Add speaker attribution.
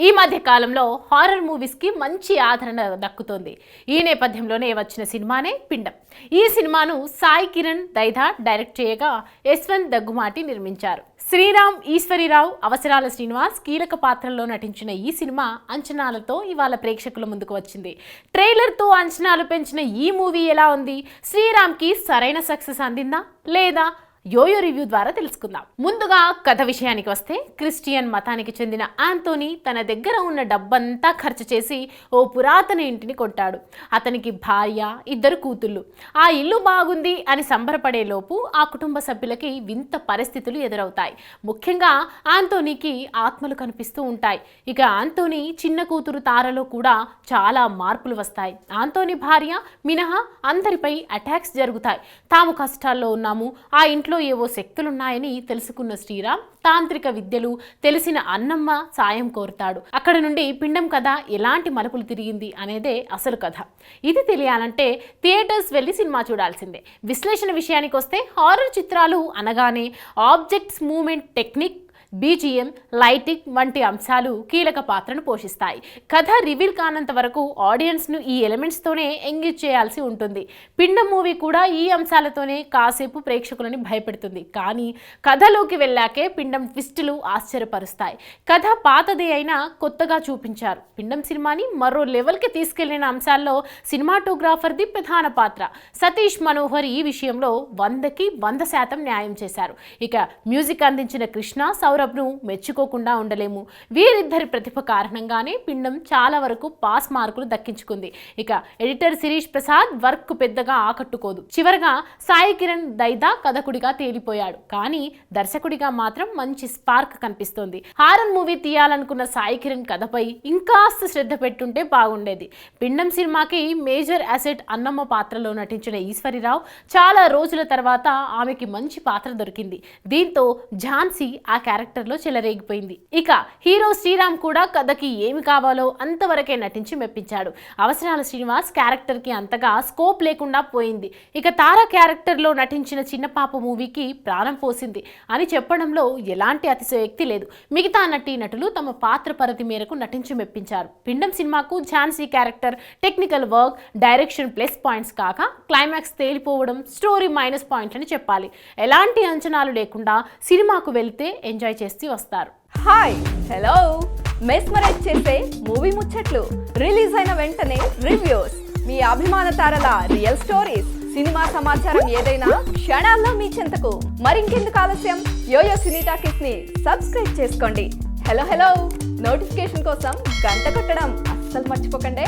Speaker 1: ఈ మధ్య కాలంలో హారర్ మూవీస్కి మంచి ఆదరణ దక్కుతోంది. ఈ నేపథ్యంలోనే వచ్చిన సినిమానే పిండం. ఈ సినిమాను సాయి కిరణ్ దైదా డైరెక్ట్ చేయగా యశ్వంత్ దగ్గుమాటి నిర్మించారు. శ్రీరామ్ ఈశ్వరీరావు, అవసరాల శ్రీనివాస్ కీలక పాత్రల్లో నటించిన ఈ సినిమా అంచనాలతో ఇవాళ ప్రేక్షకుల ముందుకు వచ్చింది. ట్రైలర్తో అంచనాలు పెంచిన ఈ మూవీ ఎలా ఉంది? శ్రీరామ్కి సరైన సక్సెస్ అందిందా లేదా? యోయో రివ్యూ ద్వారా తెలుసుకుందాం. ముందుగా కథ విషయానికి వస్తే, క్రిస్టియన్ మతానికి చెందిన ఆంటోనీ తన దగ్గర ఉన్న డబ్బంతా ఖర్చు చేసి ఓ పురాతన ఇంటిని కొంటాడు. అతనికి భార్య, 2 కూతుళ్ళు. ఆ ఇల్లు బాగుంది అని సంబరపడేలోపు ఆ కుటుంబ సభ్యులకి వింత పరిస్థితులు ఎదురవుతాయి. ముఖ్యంగా ఆంటోనీకి ఆత్మలు కనిపిస్తూ ఉంటాయి. ఇక ఆంటోనీ చిన్న కూతురు తారలో కూడా చాలా మార్పులు వస్తాయి. ఆంటోనీ భార్య మినహా అందరిపై అటాక్స్ జరుగుతాయి. తాము కష్టాల్లో ఉన్నాము, ఆ ఇంట్లో ఏవో శక్తులున్నాయని తెలుసుకున్న శ్రీరామ్ తాంత్రిక విద్యలు తెలిసిన అన్నమ్మ సాయం కోరుతాడు. అక్కడ నుండి పిండం కథ ఎలాంటి మలుపులు తిరిగింది అనేదే అసలు కథ. ఇది తెలియాలంటే థియేటర్స్ వెళ్ళి సినిమా చూడాల్సిందే. విశ్లేషణ విషయానికి వస్తే, హారర్ చిత్రాలు అనగానే objects movement technique, BGM, lighting వంటి అంశాలు కీలక పాత్రను పోషిస్తాయి. కథ రివీల్ కానంత వరకు ఆడియన్స్ను ఈ ఎలిమెంట్స్తోనే ఎంగేజ్ చేయాల్సి ఉంటుంది. పిండం మూవీ కూడా ఈ అంశాలతోనే కాసేపు ప్రేక్షకులని భయపెడుతుంది. కానీ కథలోకి వెళ్ళాకే పిండం ట్విస్టులు ఆశ్చర్యపరుస్తాయి. కథ పాతదే అయినా కొత్తగా చూపించారు. పిండం సినిమాని మరో లెవెల్కి తీసుకెళ్లిన అంశాల్లో సినిమాటోగ్రాఫర్ది ప్రధాన పాత్ర. సతీష్ మనోహర్ ఈ విషయంలో 100కి 100% న్యాయం చేశారు. ఇక మ్యూజిక్ అందించిన కృష్ణ, సౌరభ్ను మెచ్చుకోకుండా ఉండలేము. వీరిద్దరి ప్రతిభ కారణంగానే పిండం చాలా వరకు పాస్ మార్కులు దక్కించుకుంది. ఇక ఎడిటర్ శిరీష్ ప్రసాద్ వర్క్ పెద్దగా ఆకట్టుకోదు. చివరగా సాయి కిరణ్ దైదా కథకుడిగా తేలిపోయాడు. కానీ దర్శకుడిగా మాత్రం మంచి స్పార్క్ కనిపిస్తోంది. హారర్ మూవీ తీయాలనుకున్న సాయి కిరణ్ కథపై ఇంకాస్త శ్రద్ధ పెట్టుంటే బాగుండేది. పిండం సినిమాకి మేజర్ అసెట్ అన్నమ్మ పాత్రలో నటించిన ఈశ్వరీరావు చాలా రోజుల తర్వాత ఆమెకి మంచి పాత్ర దొరికింది. దీంతో ఝాన్సీ ఆ క్యారెక్టర్లో చెలరేగిపోయింది. ఇక హీరో శ్రీరామ్ కూడా కథకి ఏమి కావాలో అంతవరకే నటించి మెప్పించాడు. అవసరాల శ్రీనివాస్ క్యారెక్టర్కి అంతగా స్కోప్ లేకుండా పోయింది. ఇక తార క్యారెక్టర్లో నటించిన చిన్న పాప మూవీకి ప్రాణం పోసింది అని చెప్పడంలో ఎలాంటి అతిశయోక్తి లేదు. మిగతా నటులు తమ పాత్ర పరిధి మేరకు నటించి మెప్పించారు. పిండం సినిమాకు Jhansi character, technical work, direction plus points కాక క్లైమాక్స్ తేలిపోవడం స్టోరీ మైనస్ పాయింట్స్ అని చెప్పాలి. ఎలాంటి అంచనాలు లేకుండా సినిమాకు వెళ్తే ఎంజాయ్ చేస్తూ వస్తారు.
Speaker 2: హాయ్, హలో, మెస్మరైజ్ చేసే మూవీ ముచ్చట్లు, రిలీజ్ అయిన వెంటనే రివ్యూస్, మీ అభిమాన తారల రియల్ స్టోరీస్, సినిమా సమాచారం ఏదైనా క్షణాల్లో మీ చెంతకు. మరింకెందుకు ఆలస్యం, యోయో సినీ టాకీస్ ని సబ్స్క్రైబ్ చేసుకోండి. హలో హలో నోటిఫికేషన్ కోసం గంట కొట్టడం అస్సలు మర్చిపోకండి.